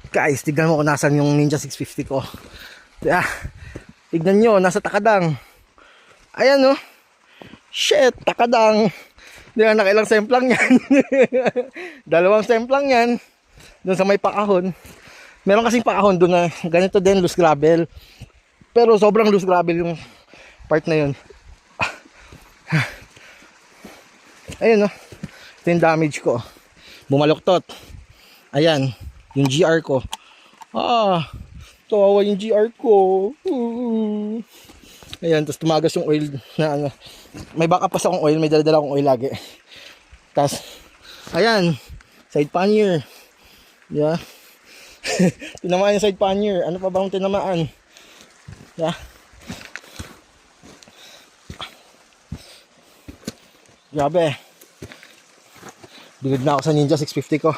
Guys, tignan mo kung nasan yung Ninja 650 ko. Yeah. Tignan nyo, nasa takadang. Ayan oh. Shit, takadang. Di ba, nakailang semplang yan. Dalawang semplang yan. Doon sa may pakahon. Meron kasing pakahon doon na ganito din, loose gravel. Pero sobrang loose gravel yung part na yun. Ayun oh. Ito yung damage ko. Bumaluktot. Ayan. Yung GR ko. Tawa yung GR ko. Ayan, tapos tumagas yung oil na ano. May backup pa sa akong oil, may dala-dala akong oil lagi. Tapos, ayan, side pannier. Yeah. Tinamaan yung side pannier. Ano pa bang tinamaan? Yeah. Grabe. Bilid na ako sa Ninja 650 ko.